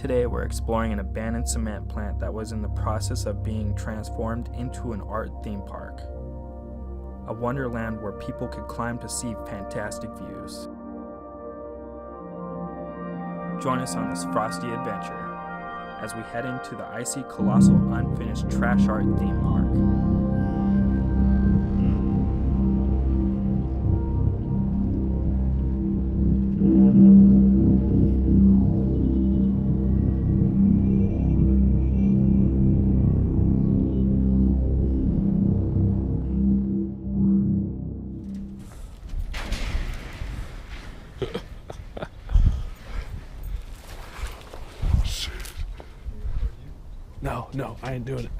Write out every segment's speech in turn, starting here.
Today we're exploring an abandoned cement plant that was in the process of being transformed into an art theme park. A wonderland where people could climb to see fantastic views. Join us on this frosty adventure as we head into the icy, colossal, unfinished trash art theme park. No, I ain't doing it.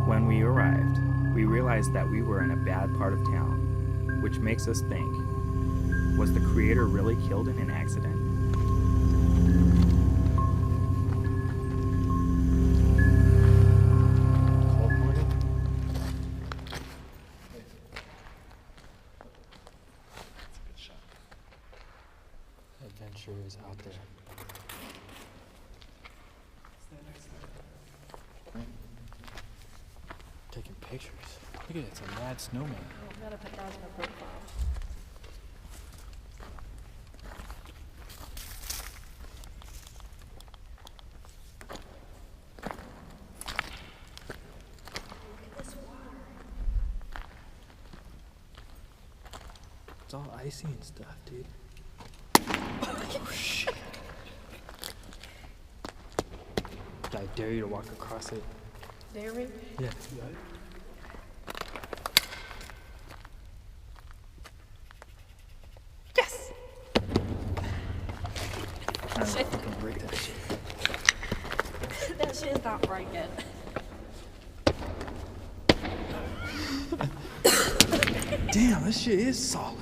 When we arrived, we realized that we were in a bad part of town, which makes us think, was the creator really killed in an accident? Adventure is out there. Taking pictures. Look at it, it's a mad snowman. I'm gonna put that in the profile. Look at this water. It's all icy and stuff, dude. Oh shit. I dare you to walk across it. Dare we? Yeah. Yes! I don't fucking break that shit. That shit is not breaking. Damn, this shit is solid.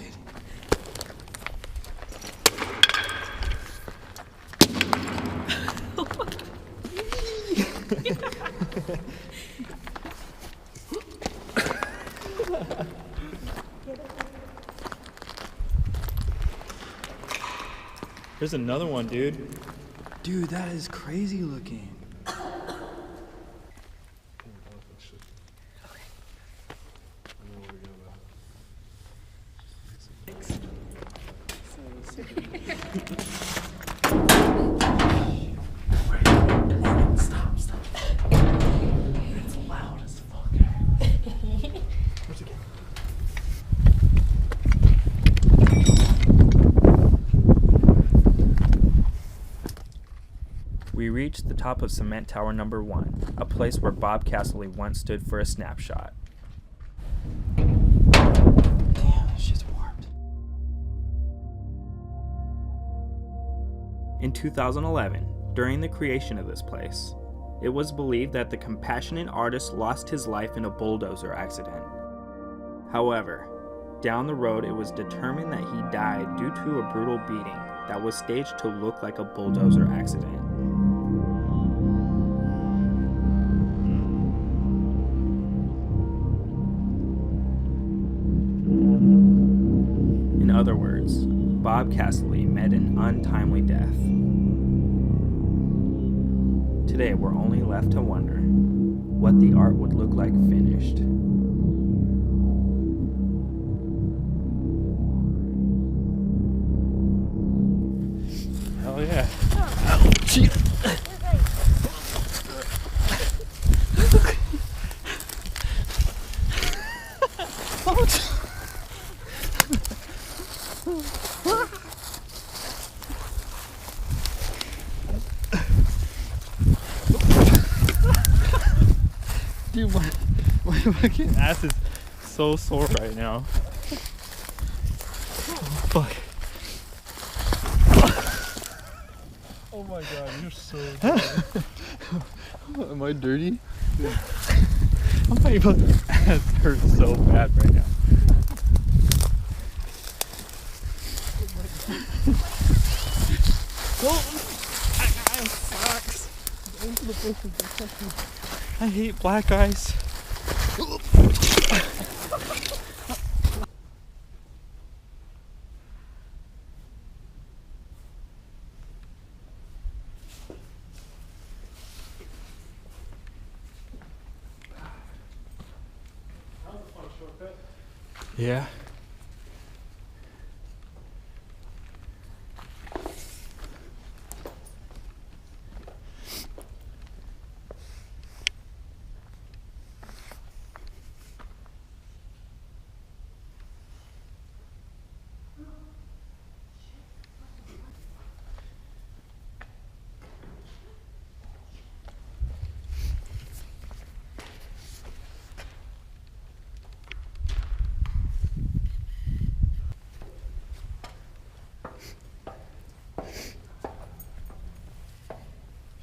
There's another one, dude. Dude, that is crazy looking. Stop. It's loud as fuck. We reached the top of Cement Tower number 1, a place where Bob Castley once stood for a snapshot. Damn, this shit's warped. In 2011, during the creation of this place, it was believed that the compassionate artist lost his life in a bulldozer accident. However, down the road it was determined that he died due to a brutal beating that was staged to look like a bulldozer accident. In other words, Bob Castley met an untimely death. Today we're only left to wonder what the art would look like finished. Hell yeah. Dude, my fucking ass is so sore right now. Oh, fuck. Oh my god, you're so dirty. Am I dirty? My ass hurts so bad right now. I hate black ice. Yeah.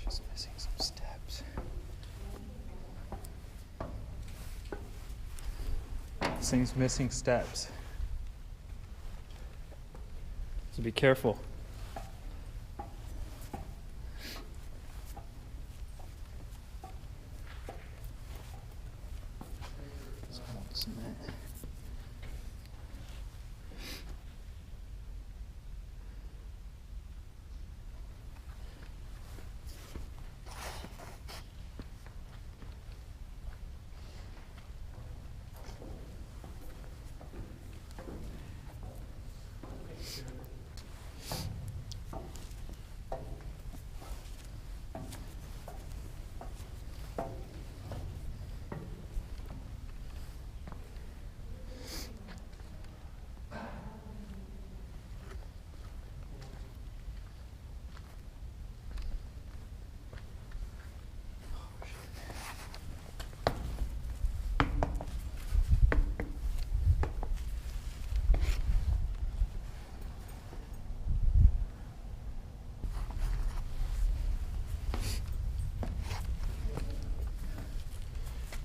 She's missing some steps. This thing's missing steps. So be careful. Cement.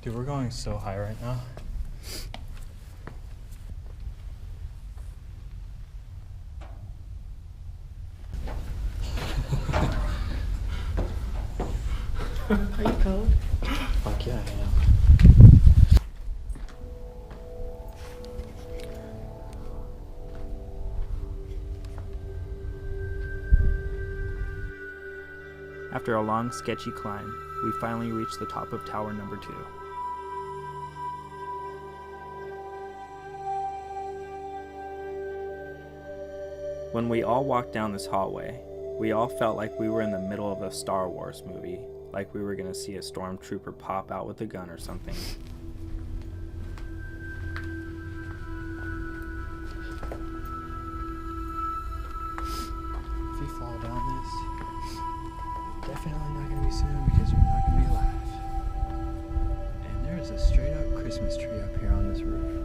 Dude, we're going so high right now. Are you cold? Fuck yeah, I am. After a long, sketchy climb, we finally reached the top of tower number 2. When we all walked down this hallway, we all felt like we were in the middle of a Star Wars movie, like we were gonna see a stormtrooper pop out with a gun or something. If you fall down this, definitely not gonna be soon because you're not gonna be alive. And there's a straight up Christmas tree up here on this roof.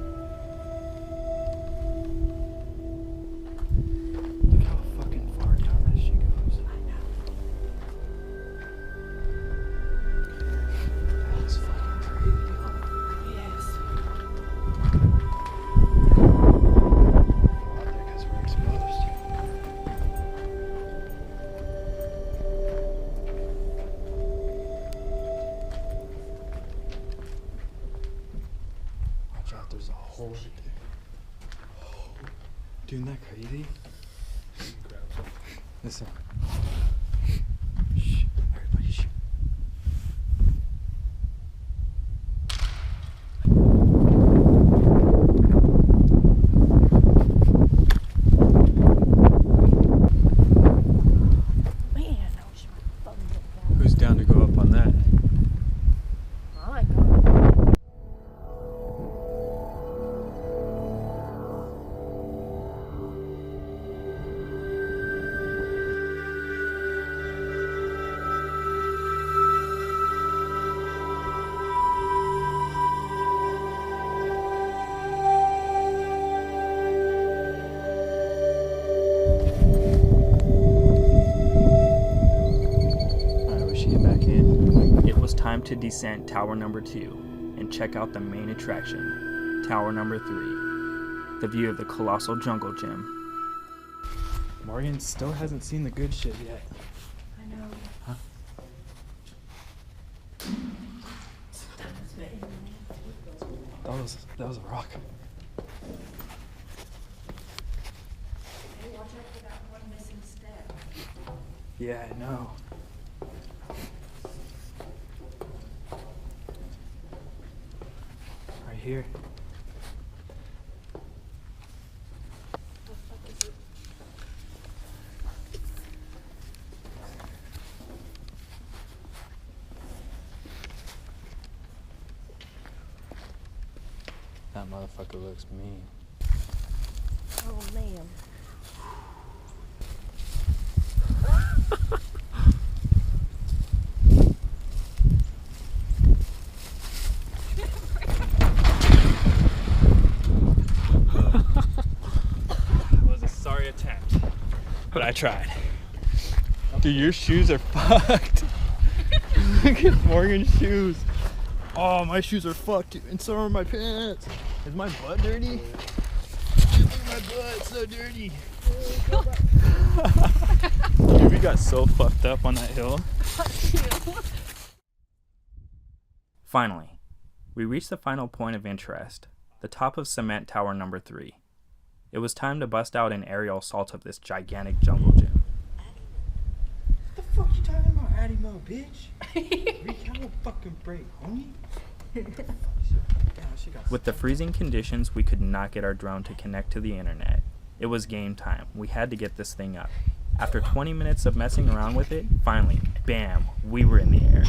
Look how fucking far down that shit goes. I know. That's fucking crazy, huh? Yes. Out there 'cause we're exposed. Watch out, there's a hole right there. Dude, isn't that crazy? Listen. Shh, everybody shh. Man, I wish my phone would down. Who's down to go up on that? I like going. time to descend tower number 2 and check out the main attraction, tower number 3, the view of the colossal jungle gym. Morgan still hasn't seen the good shit yet. I know. Huh? That was a rock. Hey, watch out for that one missing step. Yeah, I know. Right here. The fuck is it? That motherfucker looks mean. Oh man. It was a sorry attempt, but I tried. Dude, your shoes are fucked. Look at Morgan's shoes. Oh, my shoes are fucked, dude, and so are my pants. Is my butt dirty? Dude, look at my butt, it's so dirty. Dude, we got so fucked up on that hill. Finally, we reached the final point of interest, the top of cement tower number 3. It was time to bust out an aerial assault of this gigantic jungle gym. What the fuck you talking about, Addie Mo, bitch? Recount a fucking break, homie. With the freezing conditions, we could not get our drone to connect to the internet. It was game time. We had to get this thing up. After 20 minutes of messing around with it, finally, bam, we were in the air.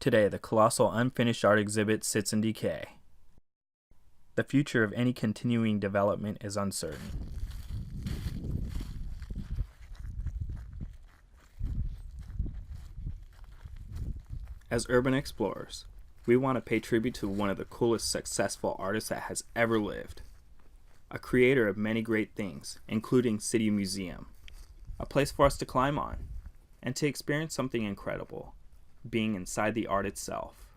Today, the colossal unfinished art exhibit sits in decay. The future of any continuing development is uncertain. As urban explorers, we want to pay tribute to one of the coolest successful artists that has ever lived. A creator of many great things, including City Museum, a place for us to climb on, and to experience something incredible, being inside the art itself.